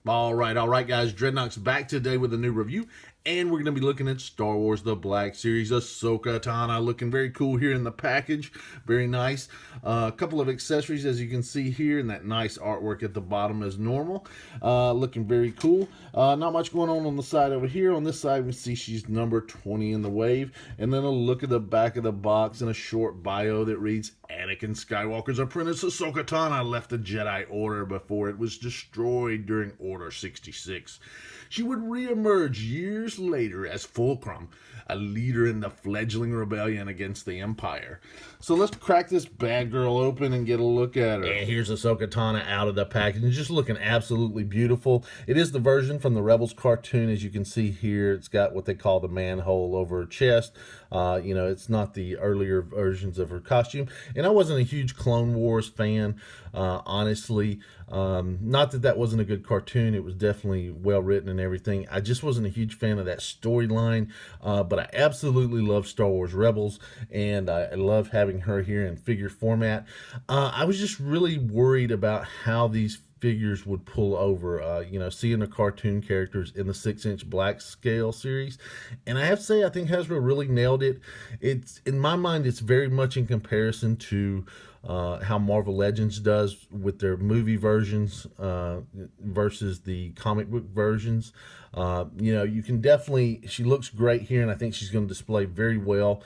All right, guys. Dreadnought's back today with a new review, and we're going to be looking at Star Wars The Black Series. Ahsoka Tano looking very cool here in the package. Very nice. A couple of accessories, as you can see here, and that nice artwork at the bottom as normal. Looking very cool. Not much going on the side over here. On this side, we see she's number 20 in the wave, and then a look at the back of the box and a short bio that reads, Anakin Skywalker's apprentice Ahsoka Tano left the Jedi Order before it was destroyed during Order 66. She would re-emerge years later as Fulcrum, a leader in the fledgling rebellion against the Empire. So let's crack this bad girl open and get a look at her. And here's Ahsoka Tano out of the package, and just looking absolutely beautiful. It is the version from the Rebels cartoon, as you can see here. It's got what they call the manhole over her chest. It's not the earlier versions of her costume. And I wasn't a huge Clone Wars fan, honestly. Not that wasn't a good cartoon. It was definitely well written and everything. I just wasn't a huge fan of that storyline, but I absolutely love Star Wars Rebels, and I love having her here in figure format. I was just really worried about how these figures would pull over, seeing the cartoon characters in the 6-inch black scale series. And I have to say, I think Hasbro really nailed it. It's, in my mind, it's very much in comparison to how Marvel Legends does with their movie versions versus the comic book versions. You can definitely, she looks great here, and I think she's going to display very well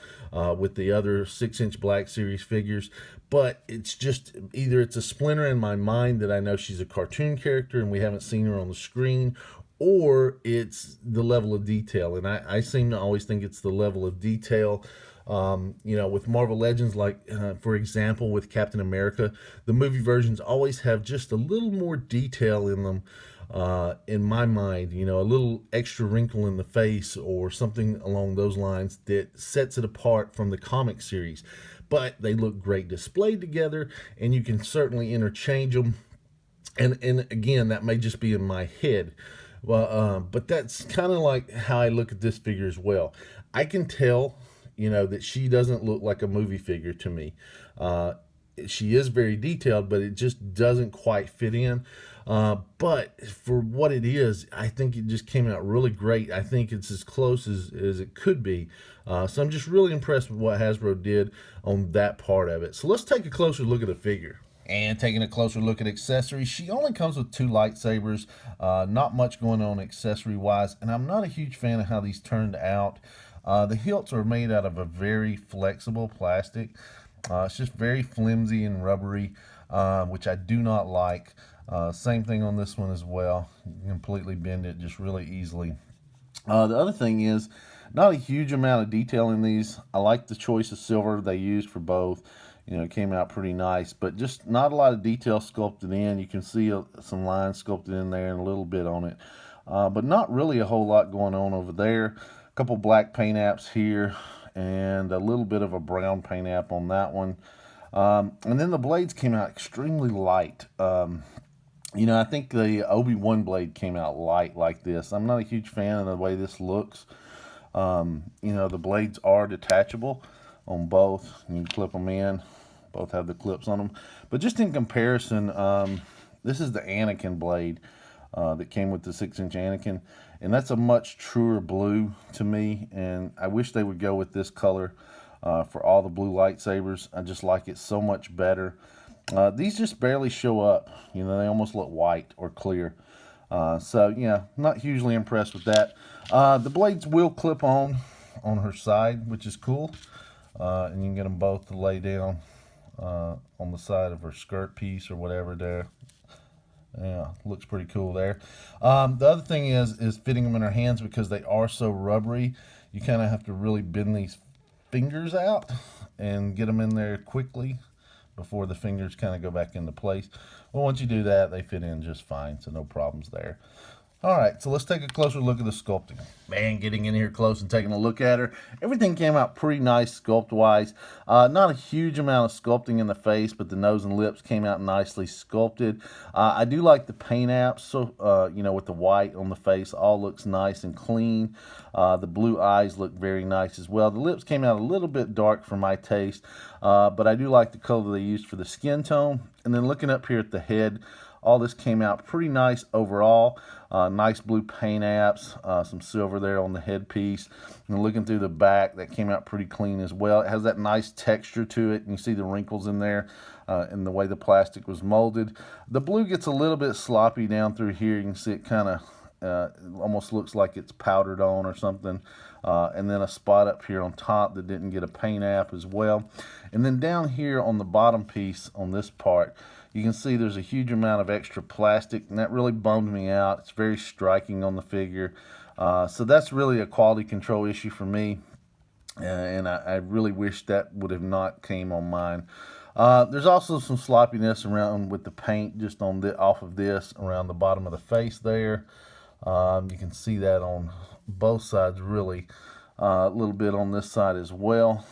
with the other 6-inch Black Series figures. But it's just, either it's a splinter in my mind that I know she's a cartoon character and we haven't seen her on the screen, or it's the level of detail. And I seem to always think it's the level of detail. With Marvel Legends, like for example with Captain America, the movie versions always have just a little more detail in them, in my mind, a little extra wrinkle in the face or something along those lines that sets it apart from the comic series. But they look great displayed together, and you can certainly interchange them. And again, that may just be in my head. Well, but that's kind of like how I look at this figure as well. I can tell, that she doesn't look like a movie figure to me. She is very detailed, but it just doesn't quite fit in. But for what it is, I think it just came out really great. I think it's as close as it could be. So I'm just really impressed with what Hasbro did on that part of it. So let's take a closer look at the figure. And taking a closer look at accessories, she only comes with 2 lightsabers. Not much going on accessory-wise, and I'm not a huge fan of how these turned out. The hilts are made out of a very flexible plastic. It's just very flimsy and rubbery, which I do not like. Same thing on this one as well. You can completely bend it just really easily. The other thing is, not a huge amount of detail in these. I like the choice of silver they used for both. It came out pretty nice, but just not a lot of detail sculpted in. You can see some lines sculpted in there and a little bit on it, but not really a whole lot going on over there. A couple black paint apps here and a little bit of a brown paint app on that one. And then the blades came out extremely light. I think the Obi-Wan blade came out light like this. I'm not a huge fan of the way this looks. The blades are detachable on both. You can clip them in. Both have the clips on them. But just in comparison, this is the Anakin blade that came with the 6-inch Anakin. And that's a much truer blue to me. And I wish they would go with this color for all the blue lightsabers. I just like it so much better. These just barely show up. They almost look white or clear. Not hugely impressed with that. The blades will clip on her side, which is cool. And you can get them both to lay down on the side of her skirt piece or whatever there. Yeah, looks pretty cool there. The other thing is fitting them in her hands, because they are so rubbery. You kind of have to really bend these fingers out and get them in there quickly before the fingers kind of go back into place. Well, once you do that, they fit in just fine, so no problems there. All right, so let's take a closer look at the sculpting. Man, getting in here close and taking a look at her, everything came out pretty nice sculpt-wise. Not a huge amount of sculpting in the face, but the nose and lips came out nicely sculpted. I do like the paint apps, so with the white on the face, all looks nice and clean. The blue eyes look very nice as well. The lips came out a little bit dark for my taste, but I do like the color they used for the skin tone. And then looking up here at the head, all this came out pretty nice overall. Nice blue paint apps, some silver there on the headpiece. And looking through the back, that came out pretty clean as well. It has that nice texture to it. You see the wrinkles in there in the way the plastic was molded. The blue gets a little bit sloppy down through here. You can see it kind of almost looks like it's powdered on or something. And then a spot up here on top that didn't get a paint app as well. And then down here on the bottom piece on this part, you can see there's a huge amount of extra plastic, and that really bummed me out. It's very striking on the figure. So that's really a quality control issue for me, and I really wish that would have not came on mine. There's also some sloppiness around with the paint just on the off of this around the bottom of the face there. You can see that on both sides really. A little bit on this side as well,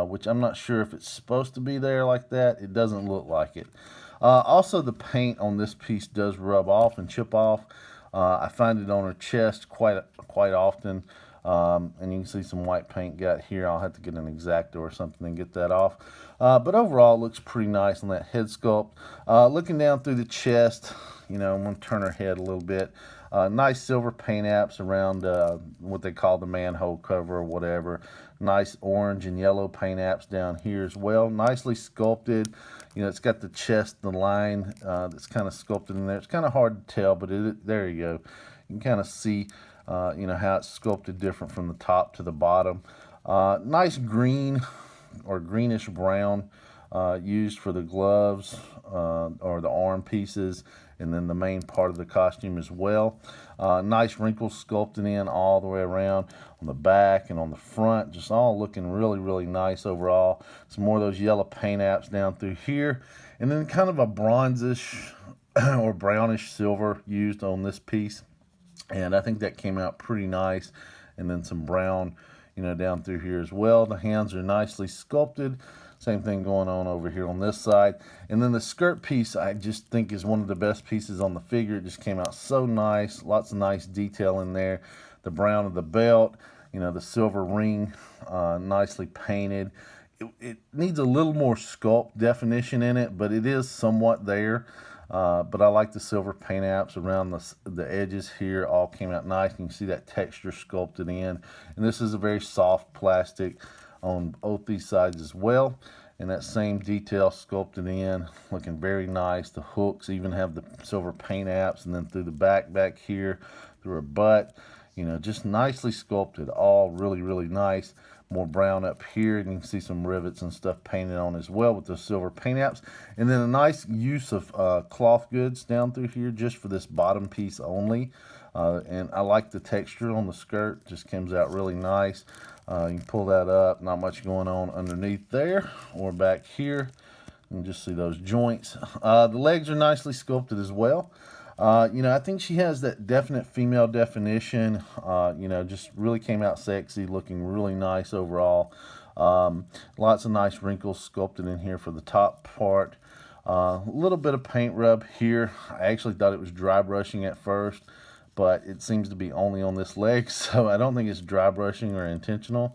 which I'm not sure if it's supposed to be there like that. It doesn't look like it. Also, the paint on this piece does rub off and chip off. I find it on her chest quite often. And you can see some white paint got here. I'll have to get an X-Acto or something and get that off. But overall, it looks pretty nice on that head sculpt. Looking down through the chest, I'm going to turn her head a little bit. Nice silver paint apps around what they call the manhole cover or whatever. Nice orange and yellow paint apps down here as well. Nicely sculpted. It's got the chest, the line that's kind of sculpted in there. It's kind of hard to tell, but there you go. You can kind of see, how it's sculpted different from the top to the bottom. Nice green or greenish brown used for the gloves or the arm pieces, and then the main part of the costume as well. Nice wrinkles sculpted in all the way around on the back and on the front, just all looking really, really nice overall. Some more of those yellow paint apps down through here, and then kind of a bronzish or brownish silver used on this piece, and I think that came out pretty nice. And then some brown, down through here as well. The hands are nicely sculpted. Same thing going on over here on this side. And then the skirt piece, I just think is one of the best pieces on the figure. It just came out so nice. Lots of nice detail in there. The brown of the belt, the silver ring, nicely painted. It needs a little more sculpt definition in it, but it is somewhat there. But I like the silver paint apps around the edges here. All came out nice. You can see that texture sculpted in. And this is a very soft plastic on both these sides as well, and that same detail sculpted in, looking very nice. The hooks even have the silver paint apps, and then through the back here, through her butt, just nicely sculpted. All really, really nice. More brown up here, and you can see some rivets and stuff painted on as well with the silver paint apps. And then a nice use of cloth goods down through here just for this bottom piece only. And I like the texture on the skirt, just comes out really nice. You can pull that up, not much going on underneath there or back here. You can just see those joints. The legs are nicely sculpted as well. I think she has that definite female definition. Just really came out sexy, looking really nice overall. Lots of nice wrinkles sculpted in here for the top part. A little bit of paint rub here. I actually thought it was dry brushing at first, but it seems to be only on this leg, so I don't think it's dry brushing or intentional.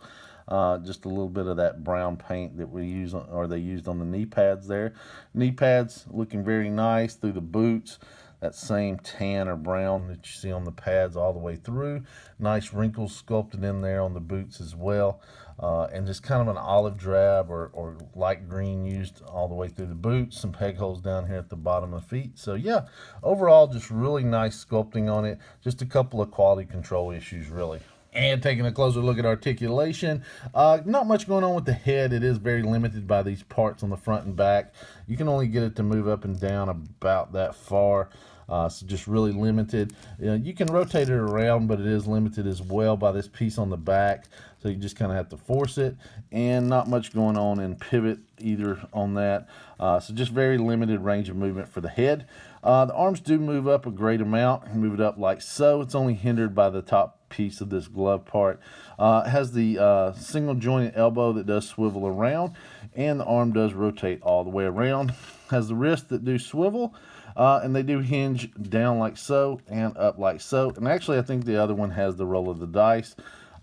Just a little bit of that brown paint that we use, or they used on the knee pads there. Knee pads looking very nice through the boots. That same tan or brown that you see on the pads all the way through. Nice wrinkles sculpted in there on the boots as well. And just kind of an olive drab or light green used all the way through the boots. Some peg holes down here at the bottom of the feet. So yeah, overall just really nice sculpting on it. Just a couple of quality control issues really. And taking a closer look at articulation, not much going on with the head. It is very limited by these parts on the front and back. You can only get it to move up and down about that far. So just really limited. You can rotate it around, but it is limited as well by this piece on the back. So you just kind of have to force it, and not much going on in pivot either on that. So just very limited range of movement for the head. The arms do move up a great amount. Move it up like so. It's only hindered by the top piece of this glove part. It has the single jointed elbow that does swivel around, and the arm does rotate all the way around. Has the wrists that do swivel. And they do hinge down like so and up like so. And actually, I think the other one has the roll of the dice.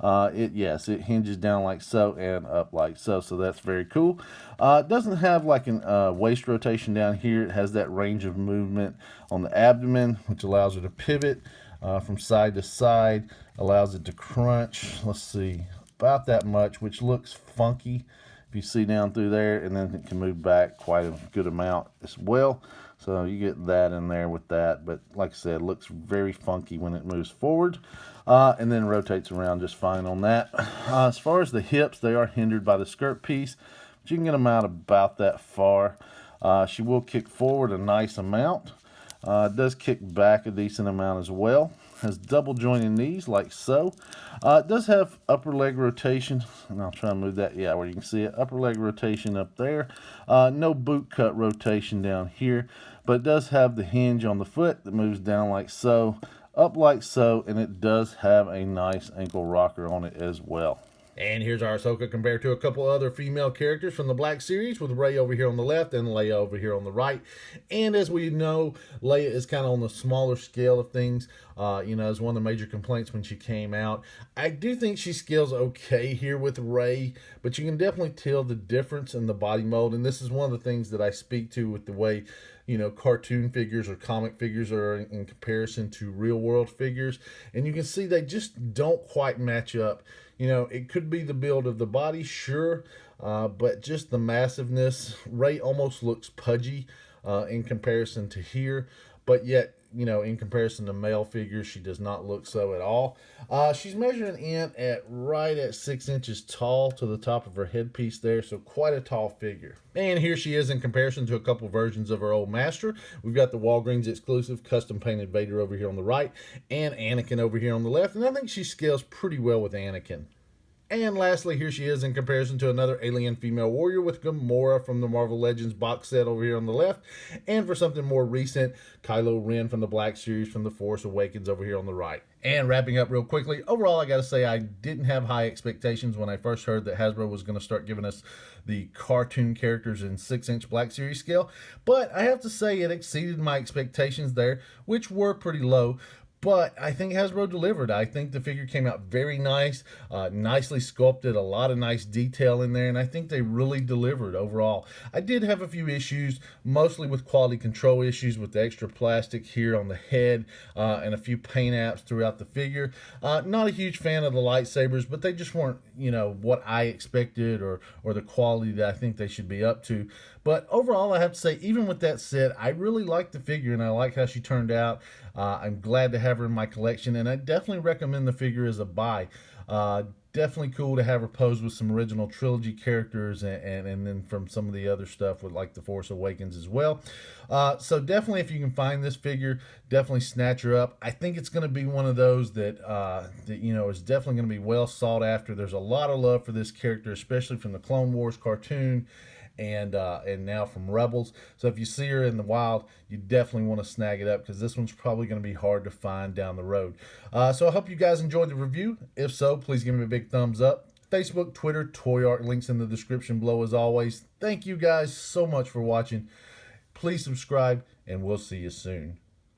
Yes, it hinges down like so and up like so, so that's very cool. It doesn't have like an waist rotation down here. It has that range of movement on the abdomen, which allows her to pivot from side to side, allows it to crunch. Let's see, about that much, which looks funky if you see down through there, and then it can move back quite a good amount as well. So you get that in there with that, but like I said, it looks very funky when it moves forward, and then rotates around just fine on that. As far as the hips, they are hindered by the skirt piece, but you can get them out about that far. She will kick forward a nice amount. It does kick back a decent amount as well. Has double jointed knees like so. It does have upper leg rotation, and I'll try and move that, yeah, where you can see it. Upper leg rotation up there. No boot cut rotation down here, but it does have the hinge on the foot that moves down like so, up like so, and it does have a nice ankle rocker on it as well. And here's our Ahsoka compared to a couple other female characters from the Black Series, with Rey over here on the left and Leia over here on the right. And as we know, Leia is kind of on the smaller scale of things. As one of the major complaints when she came out. I do think she scales okay here with Rey, but you can definitely tell the difference in the body mold. And this is one of the things that I speak to with the way, cartoon figures or comic figures are in comparison to real world figures. And you can see they just don't quite match up. It could be the build of the body, sure, but just the massiveness. Rey almost looks pudgy in comparison to here, but yet, in comparison to male figures, she does not look so at all. She's measuring in at right at 6 inches tall to the top of her headpiece there, so quite a tall figure. And here she is in comparison to a couple versions of her old master. We've got the Walgreens exclusive custom painted Vader over here on the right, and Anakin over here on the left, and I think she scales pretty well with Anakin. And lastly, here she is in comparison to another alien female warrior with Gamora from the Marvel Legends box set over here on the left. And for something more recent, Kylo Ren from the Black Series from The Force Awakens over here on the right. And wrapping up real quickly, overall I got to say I didn't have high expectations when I first heard that Hasbro was going to start giving us the cartoon characters in 6-inch Black Series scale. But I have to say it exceeded my expectations there, which were pretty low. But I think Hasbro delivered. I think the figure came out very nice, nicely sculpted, a lot of nice detail in there, and I think they really delivered overall. I did have a few issues, mostly with quality control issues with the extra plastic here on the head and a few paint apps throughout the figure. Not a huge fan of the lightsabers, but they just weren't, what I expected or the quality that I think they should be up to. But overall, I have to say, even with that said, I really like the figure, and I like how she turned out. I'm glad to have her in my collection, and I definitely recommend the figure as a buy. Definitely cool to have her pose with some original trilogy characters, and then from some of the other stuff with like The Force Awakens as well. So definitely, if you can find this figure, definitely snatch her up. I think it's going to be one of those that is definitely going to be well sought after. There's a lot of love for this character, especially from the Clone Wars cartoon. And now from Rebels. So if you see her in the wild, you definitely want to snag it up, because this one's probably going to be hard to find down the road. So I hope you guys enjoyed the review. If so, please give me a big thumbs up. Facebook, Twitter, Toy Art, links in the description below as always. Thank you guys so much for watching. Please subscribe, and we'll see you soon.